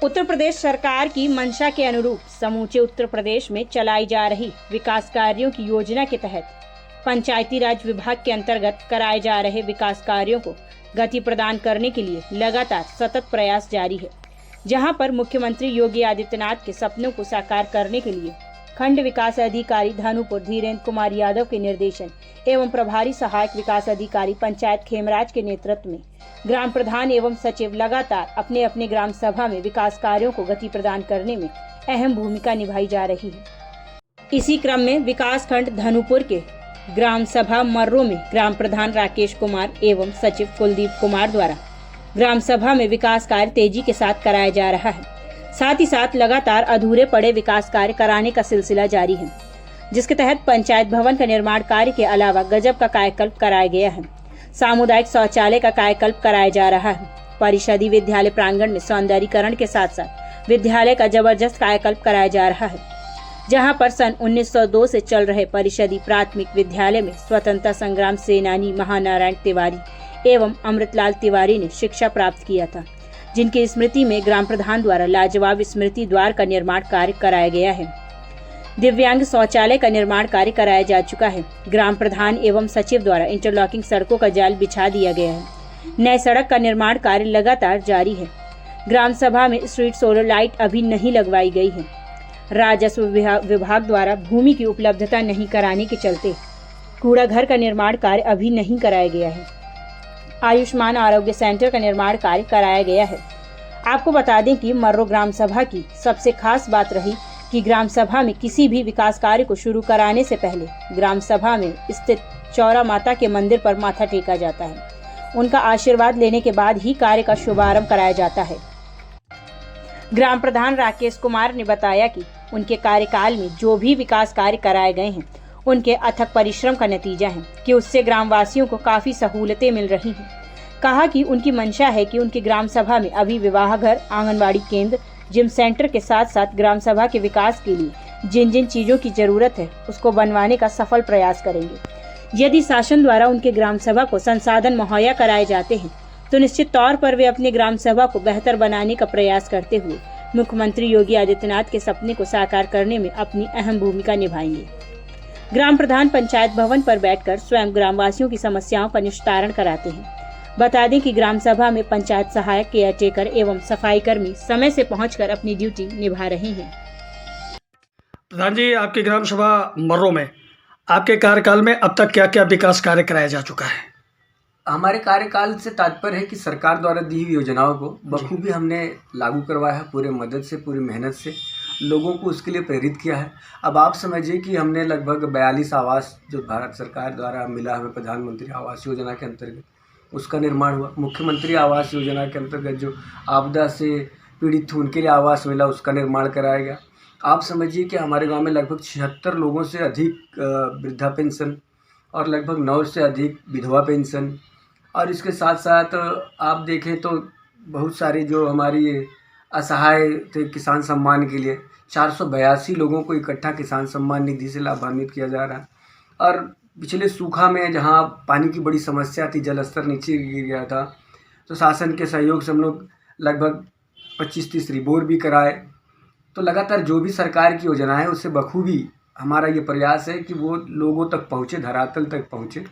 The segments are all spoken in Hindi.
उत्तर प्रदेश सरकार की मंशा के अनुरूप समूचे उत्तर प्रदेश में चलाई जा रही विकास कार्यों की योजना के तहत पंचायती राज विभाग के अंतर्गत कराए जा रहे विकास कार्यों को गति प्रदान करने के लिए लगातार सतत प्रयास जारी है। जहां पर मुख्यमंत्री योगी आदित्यनाथ के सपनों को साकार करने के लिए खंड विकास अधिकारी धानुपुर धीरेन्द्र कुमार यादव के निर्देशन एवं प्रभारी सहायक विकास अधिकारी पंचायत खेमराज के नेतृत्व में ग्राम प्रधान एवं सचिव लगातार अपने अपने ग्राम सभा में विकास कार्यों को गति प्रदान करने में अहम भूमिका निभाई जा रही है। इसी क्रम में विकास खंड धनुपुर के ग्राम सभा मर्रो में ग्राम प्रधान राकेश कुमार एवं सचिव कुलदीप कुमार द्वारा ग्राम सभा में विकास कार्य तेजी के साथ कराया जा रहा है। साथ ही साथ लगातार अधूरे पड़े विकास कार्य कराने का सिलसिला जारी है, जिसके तहत पंचायत भवन का निर्माण कार्य के अलावा गजब का कायाकल्प कराया गया है। सामुदायिक शौचालय का कायाकल्प कराया जा रहा है। परिषदीय विद्यालय प्रांगण में सौंदर्यीकरण के साथ साथ विद्यालय का जबरदस्त कायाकल्प कराया जा रहा है, जहां पर सन 1902 से चल रहे परिषदीय प्राथमिक विद्यालय में स्वतंत्रता संग्राम सेनानी महानारायण तिवारी एवं अमृतलाल तिवारी ने शिक्षा प्राप्त किया था, जिनकी स्मृति में ग्राम प्रधान द्वारा लाजवाब स्मृति द्वार का निर्माण कार्य कराया गया है। दिव्यांग शौचालय का निर्माण कार्य कराया जा चुका है। ग्राम प्रधान एवं सचिव द्वारा इंटरलॉकिंग सड़कों का जाल बिछा दिया गया है। नए सड़क का निर्माण कार्य लगातार जारी है। ग्राम सभा में स्ट्रीट सोलर लाइट अभी नहीं लगवाई गई है। राजस्व विभाग द्वारा भूमि की उपलब्धता नहीं कराने के चलते कूड़ा घर का निर्माण कार्य अभी नहीं कराया गया है। आयुष्मान आरोग्य सेंटर का निर्माण कार्य कराया गया है। आपको बता दें कि मर्रो ग्राम सभा की सबसे खास बात रही कि ग्राम सभा में किसी भी विकास कार्य को शुरू कराने से पहले ग्राम सभा में स्थित चौरा माता के मंदिर पर माथा टेका जाता है। उनका आशीर्वाद लेने के बाद ही कार्य का शुभारंभ कराया जाता है। ग्राम प्रधान राकेश कुमार ने बताया कि उनके कार्यकाल में जो भी विकास कार्य कराए गए हैं, उनके अथक परिश्रम का नतीजा है कि उससे ग्रामवासियों को काफी सहूलतें मिल रही हैं। कहा कि उनकी मंशा है कि उनकी ग्राम सभा में अभी विवाह घर, आंगनबाड़ी केंद्र, जिम सेंटर के साथ साथ ग्राम सभा के विकास के लिए जिन जिन चीजों की जरूरत है उसको बनवाने का सफल प्रयास करेंगे। यदि शासन द्वारा उनके ग्राम सभा को संसाधन मुहैया कराए जाते हैं तो निश्चित तौर पर वे अपने ग्राम सभा को बेहतर बनाने का प्रयास करते हुए मुख्यमंत्री योगी आदित्यनाथ के सपने को साकार करने में अपनी अहम भूमिका निभाएंगे। ग्राम प्रधान पंचायत भवन पर बैठकर स्वयं ग्रामवासियों की समस्याओं का निस्तारण कराते हैं। बता दें कि ग्राम सभा में पंचायत सहायक, केयरटेकर एवं सफाई कर्मी समय से पहुंचकर अपनी ड्यूटी निभा रहे हैं। प्रधान जी, आपकी ग्राम सभा मर्रो में आपके कार्यकाल में अब तक क्या क्या विकास कार्य कराया जा चुका है? हमारे कार्यकाल से तात्पर्य है कि सरकार द्वारा दी हुई योजनाओं को बखूबी हमने लागू करवाया है। पूरे मदद से, पूरी मेहनत से लोगों को उसके लिए प्रेरित किया है। अब आप समझिए कि हमने लगभग 42 आवास जो भारत सरकार द्वारा मिला हमें प्रधानमंत्री आवास योजना के अंतर्गत, उसका निर्माण हुआ। मुख्यमंत्री आवास योजना के अंतर्गत जो आपदा से पीड़ित थे उनके लिए आवास मिला, उसका निर्माण कराया गया। आप समझिए कि हमारे गांव में लगभग 76 लोगों से अधिक वृद्धा पेंशन और लगभग 9 से अधिक विधवा पेंशन, और इसके साथ साथ आप देखें तो बहुत सारी जो हमारी असहाय थे किसान सम्मान के लिए 482 लोगों को इकट्ठा किसान सम्मान निधि से लाभान्वित किया जा रहा है। और पिछले सूखा में जहां पानी की बड़ी समस्या थी, जल स्तर नीचे गिर गया था, तो शासन के सहयोग से हम लोग लगभग 25-30 रिबोर भी कराए। तो लगातार जो भी सरकार की योजना है उससे बखूबी हमारा ये प्रयास है कि वो लोगों तक पहुँचे, धरातल तक पहुँचे।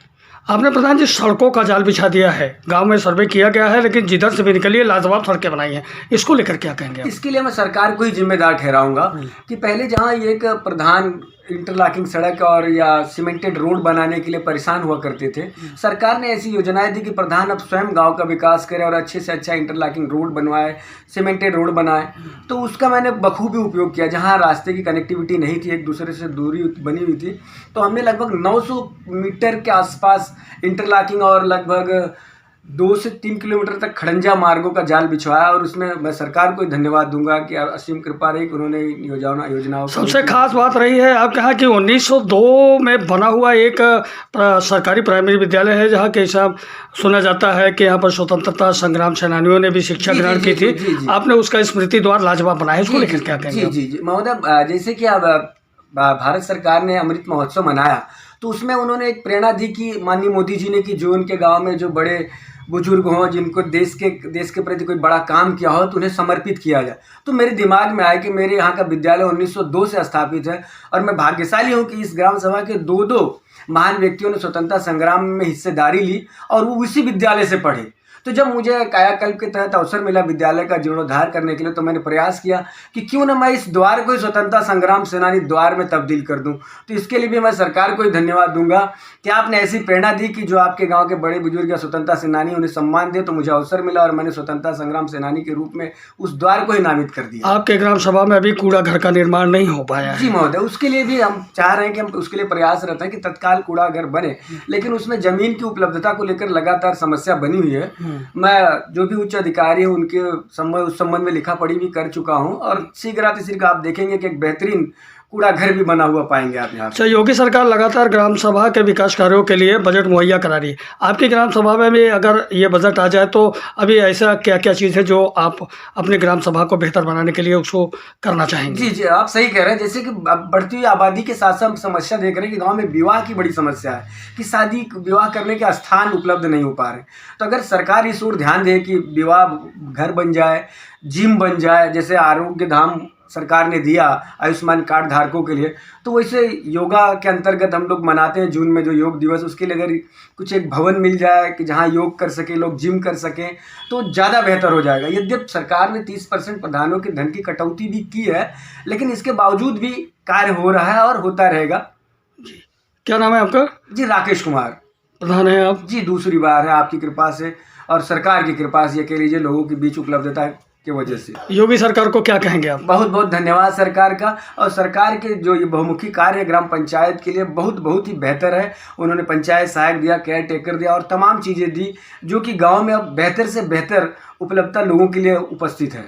आपने प्रधान जी सड़कों का जाल बिछा दिया है, गांव में सर्वे किया गया है, लेकिन जिधर से भी निकली है लाजवाब सड़कें बनाई हैं, इसको लेकर क्या कहेंगे आप? इसके लिए मैं सरकार को ही जिम्मेदार ठहराऊंगा कि पहले जहां एक प्रधान इंटरलॉकिंग सड़क और या सीमेंटेड रोड बनाने के लिए परेशान हुआ करते थे, सरकार ने ऐसी योजनाएं दी कि प्रधान अब स्वयं गांव का विकास करे और अच्छे से अच्छा इंटरलॉकिंग रोड बनवाए, सीमेंटेड रोड बनाए। तो उसका मैंने बखूबी उपयोग किया। जहां रास्ते की कनेक्टिविटी नहीं थी, एक दूसरे से दूरी बनी हुई थी, तो हमने लगभग 900 मीटर के आसपास इंटरलॉकिंग और लगभग 2 से 3 किलोमीटर तक खड़ंजा मार्गों का जाल बिछवाया। और उसमें मैं सरकार को धन्यवाद दूंगा कि असीम कृपा रही कि उन्होंने योजनाओं सबसे खास बात रही है आप कहा कि 1902 में बना हुआ एक सरकारी प्राइमरी विद्यालय है, जहाँ के हिसाब सुना जाता है कि यहाँ पर स्वतंत्रता संग्राम सेनानियों ने भी शिक्षा ग्रहण की थी। आपने उसका स्मृति द्वार लाजवाब बनाया, उसको लेकर क्या कहेंगे? जी महोदय, जैसे कि अब भारत सरकार ने अमृत महोत्सव मनाया तो उसमें उन्होंने एक प्रेरणा दी कि माननीय मोदी जी ने कि जो उनके गांव में जो बड़े बुजुर्ग हों जिनको देश के प्रति कोई बड़ा काम किया हो तो उन्हें समर्पित किया जाए। तो मेरे दिमाग में आया कि मेरे यहाँ का विद्यालय 1902 से स्थापित है और मैं भाग्यशाली हूँ कि इस ग्राम सभा के दो महान व्यक्तियों ने स्वतंत्रता संग्राम में हिस्सेदारी ली और वो उसी विद्यालय से पढ़े। तो जब मुझे कायाकल्प के तहत अवसर मिला विद्यालय का जीर्णोद्धार करने के लिए, तो मैंने प्रयास किया कि क्यों ना मैं इस द्वार को ही स्वतंत्रता संग्राम सेनानी द्वार में तब्दील कर दूं। तो इसके लिए भी मैं सरकार को ही धन्यवाद दूंगा कि आपने ऐसी प्रेरणा दी कि जो आपके गांव के बड़े बुजुर्ग या स्वतंत्रता सेनानी उन्हें सम्मान दे। तो मुझे अवसर मिला और मैंने स्वतंत्रता संग्राम सेनानी के रूप में उस द्वार को ही नामित कर दिया। आपके ग्राम सभा में अभी कूड़ा घर का निर्माण नहीं हो पाया है? जी महोदय, उसके लिए भी हम चाह रहे हैं कि हम उसके लिए प्रयासरत हैं कि तत्काल कूड़ा घर बने, लेकिन उसमें जमीन की उपलब्धता को लेकर लगातार समस्या बनी हुई है। मैं जो भी उच्च अधिकारी हैं उनके उस संबंध में लिखा पढ़ी भी कर चुका हूं और शीघ्र आप देखेंगे कि एक बेहतरीन कूड़ा घर भी बना हुआ पाएंगे आप यहाँ। अच्छा, योगी सरकार लगातार ग्राम सभा के विकास कार्यों के लिए बजट मुहैया करा रही है। आपकी ग्राम सभा में भी अगर ये बजट आ जाए तो अभी ऐसा क्या क्या चीज़ है जो आप अपने ग्राम सभा को बेहतर बनाने के लिए उसको करना चाहेंगे? जी, आप सही कह रहे हैं। जैसे कि बढ़ती हुई आबादी के साथ साथ हम समस्या देख रहे हैं कि गाँव में विवाह की बड़ी समस्या है कि शादी विवाह करने के स्थान उपलब्ध नहीं हो पा रहे। तो अगर सरकार इस ओर ध्यान दे कि विवाह घर बन जाए, जिम बन जाए, जैसे आरोग्य धाम सरकार ने दिया आयुष्मान कार्ड धारकों के लिए, तो वैसे योगा के अंतर्गत हम लोग मनाते हैं जून में जो योग दिवस, उसके लिए अगर कुछ एक भवन मिल जाए कि जहां योग कर सके, लोग जिम कर सकें, तो ज़्यादा बेहतर हो जाएगा। यद्यपि सरकार ने 30% प्रधानों के धन की कटौती भी की है, लेकिन इसके बावजूद भी कार्य हो रहा है और होता रहेगा। जी, क्या नाम है आपका? जी, राकेश कुमार प्रधान है आप? जी, दूसरी बार है आपकी कृपा से और सरकार की कृपा से, ये कह लीजिए लोगों के बीच उपलब्धता की वजह से। योगी सरकार को क्या कहेंगे आप? बहुत बहुत धन्यवाद सरकार का। और सरकार के जो ये बहुमुखी कार्य है ग्राम पंचायत के लिए बहुत ही बेहतर है। उन्होंने पंचायत सहायक दिया, केयर टेकर दिया और तमाम चीज़ें दी जो कि गांव में अब बेहतर से बेहतर उपलब्धता लोगों के लिए उपस्थित है।